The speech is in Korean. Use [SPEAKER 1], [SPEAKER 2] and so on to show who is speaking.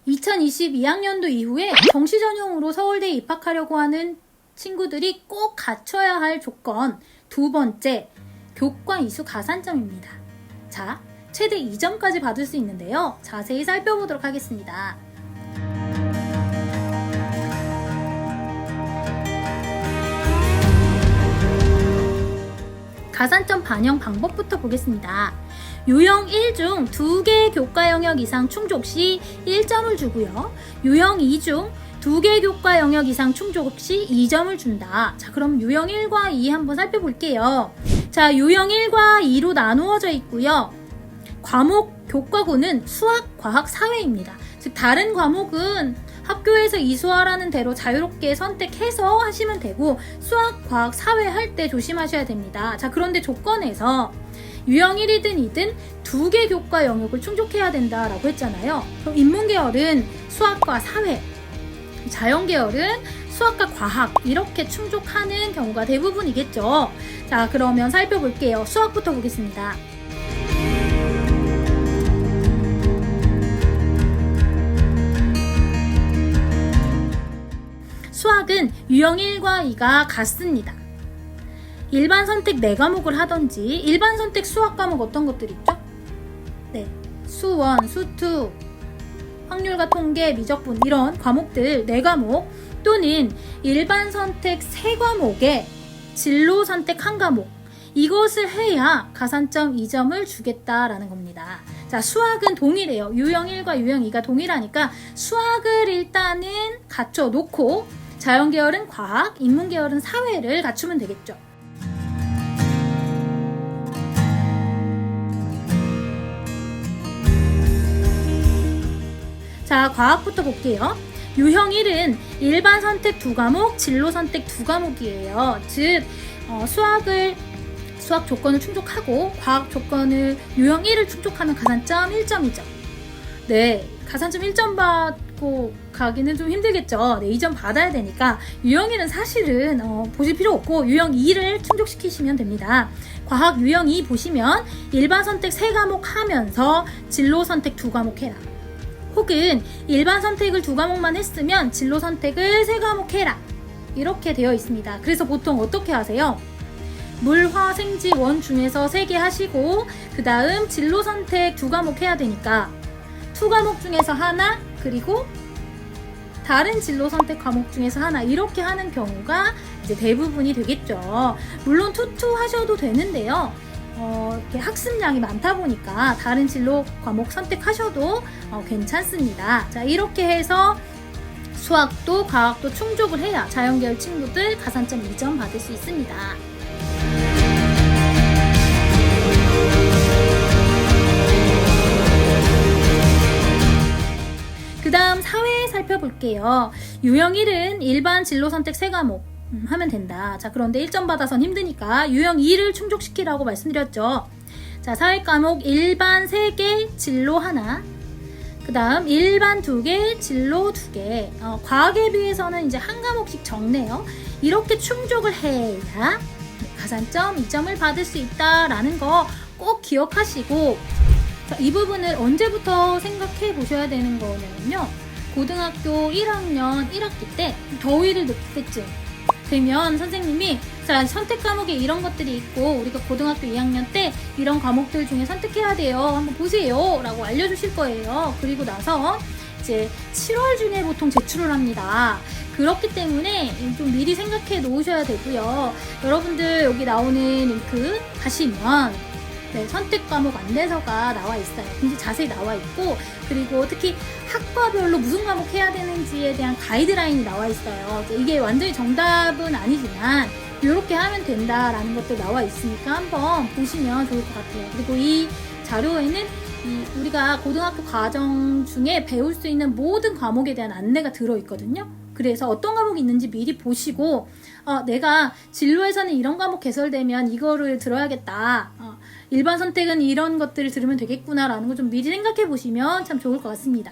[SPEAKER 1] 2022학년도 이후에 정시 전형으로 서울대에 입학하려고 하는 친구들이 꼭 갖춰야 할 조건 두 번째, 교과 이수 가산점입니다. 자, 최대 2점까지 받을 수 있는데요. 자세히 살펴보도록 하겠습니다. 가산점 반영 방법부터 보겠습니다. 유형 1 중 2개 교과 영역 이상 충족 시 1점을 주고요. 유형 2 중 2개 교과 영역 이상 충족 시 2점을 준다. 자, 그럼 유형 1과 2 한번 살펴볼게요. 자, 유형 1과 2로 나누어져 있고요. 과목 교과고는 수학, 과학, 사회입니다. 즉 다른 과목은 학교에서 이수하라는 대로 자유롭게 선택해서 하시면 되고 수학, 과학, 사회 할 때 조심하셔야 됩니다. 자, 그런데 조건에서 유형 1이든 2든 2개 교과 영역을 충족해야 된다라고 했잖아요. 그럼 인문계열은 수학과 사회, 자연계열은 수학과 과학 이렇게 충족하는 경우가 대부분이겠죠. 자, 그러면 살펴볼게요. 수학부터 보겠습니다. 수학은 유형 1과 2가 같습니다. 일반 선택 4과목을 하던지 일반 선택 수학 과목 어떤 것들 있죠? 네, 수원, 수투, 확률과 통계, 미적분 이런 과목들 4과목 또는 일반 선택 3과목에 진로 선택 1과목 이것을 해야 가산점 2점을 주겠다라는 겁니다. 자, 수학은 동일해요. 유형 1과 유형 2가 동일하니까 수학을 일단은 갖춰 놓고 자연계열은 과학, 인문계열은 사회를 갖추면 되겠죠. 자, 과학부터 볼게요. 유형 1은 일반 선택 2과목, 진로 선택 2과목이에요. 즉 수학 조건을 충족하고 과학 조건을 유형 1을 충족하면 가산점 1점이죠. 네, 가산점 1점 받고 가기는 좀 힘들겠죠. 네, 2점 받아야 되니까 유형 1은 사실은 보실 필요 없고 유형 2를 충족시키시면 됩니다. 과학 유형 2 보시면 일반 선택 3과목 하면서 진로 선택 2과목 해라. 혹은 일반 선택을 2과목만 했으면 진로 선택을 3과목 해라. 이렇게 되어 있습니다. 그래서 보통 어떻게 하세요? 물, 화, 생지, 원 중에서 3개 하시고 그 다음 진로 선택 2과목 해야 되니까 2과목 중에서 하나 그리고 다른 진로 선택 과목 중에서 하나 이렇게 하는 경우가 이제 대부분이 되겠죠. 물론 투투 하셔도 되는데요. 이렇게 학습량이 많다 보니까 다른 진로 과목 선택하셔도 괜찮습니다. 자, 이렇게 해서 수학도 과학도 충족을 해야 자연계열 친구들 가산점 2점 받을 수 있습니다. 그 다음 사회 살펴볼게요. 유형 1은 일반 진로 선택 3과목 하면 된다. 자, 그런데 1점 받아선 힘드니까 유형 2를 충족시키라고 말씀드렸죠. 자, 사회 과목 일반 3개, 진로 하나. 그 다음 일반 2개, 진로 2개. 과학에 비해서는 이제 한 과목씩 적네요. 이렇게 충족을 해야 가산점 2점을 받을 수 있다라는 거 꼭 기억하시고, 자, 이 부분을 언제부터 생각해 보셔야 되는 거냐면요. 고등학교 1학년 1학기 때 더위를 느낄 때쯤 되면 선생님이 자, 선택 과목에 이런 것들이 있고 우리가 고등학교 2학년 때 이런 과목들 중에 선택해야 돼요. 한번 보세요. 라고 알려주실 거예요. 그리고 나서 이제 7월 중에 보통 제출을 합니다. 그렇기 때문에 좀 미리 생각해 놓으셔야 되고요. 여러분들 여기 나오는 링크 가시면 네, 선택 과목 안내서가 나와 있어요. 굉장히 자세히 나와 있고 그리고 특히 학과별로 무슨 과목 해야 되는지에 대한 가이드라인이 나와 있어요. 이게 완전히 정답은 아니지만 이렇게 하면 된다라는 것도 나와 있으니까 한번 보시면 좋을 것 같아요. 그리고 이 자료에는 우리가 고등학교 과정 중에 배울 수 있는 모든 과목에 대한 안내가 들어있거든요. 그래서 어떤 과목이 있는지 미리 보시고 내가 진로에서는 이런 과목 개설되면 이거를 들어야겠다. 일반 선택은 이런 것들을 들으면 되겠구나 라는 거 좀 미리 생각해 보시면 참 좋을 것 같습니다.